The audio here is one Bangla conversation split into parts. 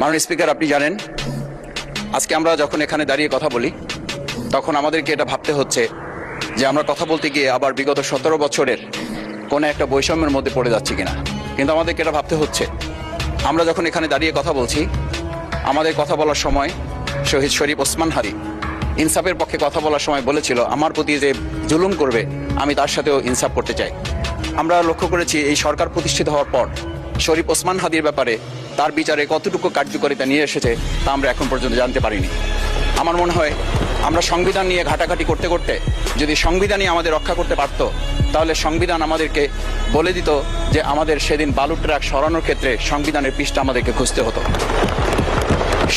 মাননীয় স্পিকার, আপনি জানেন আজকে আমরা যখন এখানে দাঁড়িয়ে কথা বলি তখন আমাদেরকে এটা ভাবতে হচ্ছে যে আমরা কথা বলতে গিয়ে আবার বিগত 17 বছরের কোনো একটা বৈষম্যের মধ্যে পড়ে যাচ্ছি কিনা। কিন্তু আমাদেরকে এটা ভাবতে হচ্ছে, আমরা যখন এখানে দাঁড়িয়ে কথা বলছি, আমাদের কথা বলার সময় শহীদ শরীফ ওসমান হাদি ইনসাফের পক্ষে কথা বলার সময় বলেছিল, আমার প্রতি যে জুলুম করবে আমি তার সাথেও ইনসাফ করতে চাই। আমরা লক্ষ্য করেছি এই সরকার প্রতিষ্ঠিত হওয়ার পর শরীফ ওসমান হাদির ব্যাপারে তার বিচারে কতটুকু কার্যকারিতা নিয়ে এসেছে তা আমরা এখন পর্যন্ত জানতে পারিনি। আমার মনে হয় আমরা সংবিধান নিয়ে ঘাটাঘাটি করতে করতে যদি সংবিধানই আমাদের রক্ষা করতে পারত, তাহলে সংবিধান আমাদেরকে বলে দিত যে আমাদের সেদিন বালু ট্রাক সরানোর ক্ষেত্রে সংবিধানের পৃষ্ঠা আমাদেরকে খুঁজতে হতো।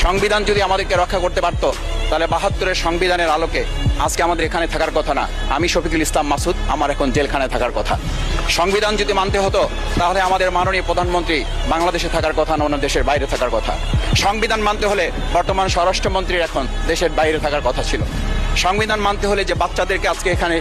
সংবিধান যদি আমাদেরকে রক্ষা করতে পারত, তাহলে 72-এর সংবিধানের আলোকে আজকে আমাদের এখানে থাকার কথা না, আমি শফিকুল ইসলাম মাসুদ আমার এখন জেলখানায় থাকার কথা। সংবিধান যদি মানতে হতো, তাহলে আমাদের মাননীয় প্রধানমন্ত্রী বাংলাদেশে থাকার কথা না, অন্য দেশের বাইরে থাকার কথা। সংবিধান মানতে হলে বর্তমান স্বরাষ্ট্রমন্ত্রীর এখন দেশের বাইরে থাকার কথা ছিল। সংবিধান মানতে হলে যে বাচ্চাদেরকে আজকে এখানে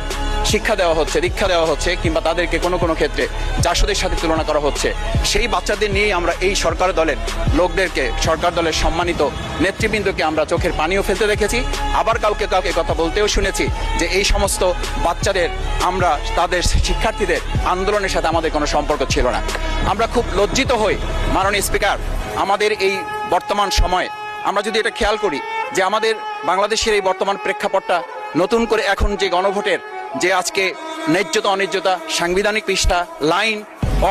শিক্ষা দেওয়া হচ্ছে, দীক্ষা দেওয়া হচ্ছে, কিংবা তাদেরকে কোনো কোনো ক্ষেত্রে জাসদের সাথে তুলনা করা হচ্ছে, সেই বাচ্চাদের নিয়েই আমরা এই সরকার দলের লোকদেরকে, সরকার দলের সম্মানিত নেতৃবৃন্দকে আমরা চোখের পানিও ফেলতে দেখেছি। আবার কাউকে কাউকে কথা বলতেও শুনেছি যে এই সমস্ত বাচ্চাদের, আমরা তাদের শিক্ষার্থীদের আন্দোলনের সাথে আমাদের কোনো সম্পর্ক ছিল না। আমরা খুব লজ্জিত হই মাননীয় স্পিকার, আমাদের এই বর্তমান সময়ে আমরা যদি এটা খেয়াল করি যে আমাদের বাংলাদেশের এই বর্তমান প্রেক্ষাপটটা নতুন করে এখন যে গণভোটের যে আজকে ন্যায্যতা অন্যায্যতা, সাংবিধানিক পৃষ্ঠা, লাইন,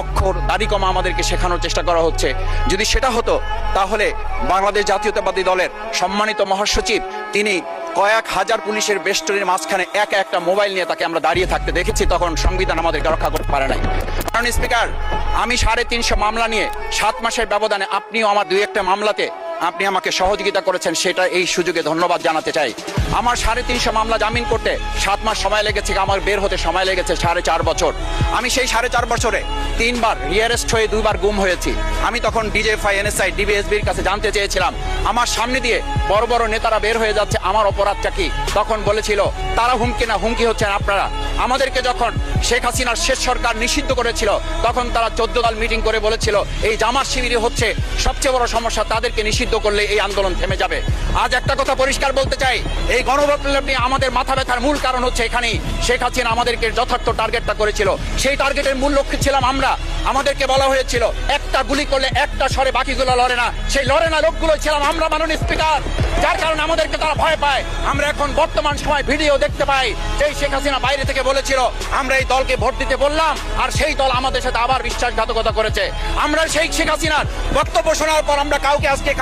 অক্ষর, তারিকমা আমাদেরকে শেখানোর চেষ্টা করা হচ্ছে, যদি সেটা হতো তাহলে বাংলাদেশ জাতীয়তাবাদী দলের সম্মানিত মহাসচিব তিনি কয়েক হাজার পুলিশের বেষ্টনীর মাঝখানে একা একটা মোবাইল নিয়ে তাকে আমরা দাঁড়িয়ে থাকতে দেখেছি, তখন সংবিধান আমাদেরকে রক্ষা করতে পারে নাই। কারণ স্পিকার, আমি 350 মামলা নিয়ে 7 মাসের ব্যবধানে, আপনিও আমার 2-1টা মামলাতে আপনি আমাকে সহযোগিতা করেছেন, সেটা এই সুযোগে ধন্যবাদ জানাতে চাই। আমার 350 মামলা জামিন করতে 7 মাস সময় লেগেছে, আমার বের হতে সময় লেগেছে 4.5 বছর। আমি সেই 4.5 বছরে 3 বার রিয়ারেস্ট হয়ে 2 বার গুম হয়েছি। আমি তখন ডিজিএফআই, এনএসআই, ডিবিএসবির কাছে জানতে চেয়েছিলাম, আমার সামনে দিয়ে বড় বড় নেতারা বের হয়ে যাচ্ছে, আমার অপরাধটা কি? তখন বলেছিল তারা হুমকি না, হুমকি হচ্ছেন আপনারা। আমাদেরকে যখন শেখ হাসিনার শেষ সরকার নিষিদ্ধ করেছিল, তখন তারা 14 দল মিটিং করে বলেছিল এই জামাত শিবিরই হচ্ছে সবচেয়ে বড় সমস্যা, তাদেরকে নিষিদ্ধ করলে এই আন্দোলন থেমে যাবে। আজ একটা কথা পরিষ্কার বলতে চাই, এই গণবিপ্লব নিয়ে আমাদের মাথা ব্যথার মূল কারণ হচ্ছে এখানেই শেখ হাসিনা আমাদেরকে যথার্থ টার্গেটটা করেছিল। সেই টার্গেটের মূল লক্ষ্য ছিলাম আমরা। আমাদেরকে বলা হয়েছিল একটা গুলি করলে একটা সরে বাকিগুলো লড়ে না, সেই লড়ে না লোকগুলো ছিলাম আমরা মাননীয় স্পিকার, যার কারণে আমাদেরকে তারা ভয় পায়। আমরা এখন বর্তমান সময় ভিডিও দেখতে পাই যে শেখ হাসিনা বাইরে থেকে বলেছিল আমরা এই দলকে ভোট দিতে বললাম, আর সেই দল আমাদের সাথে আবার বিশ্বাসঘাতকতা করেছে। আমরা সেই শেখ হাসিনার বক্তব্য শোনার পর আমরা কাউকে আজকে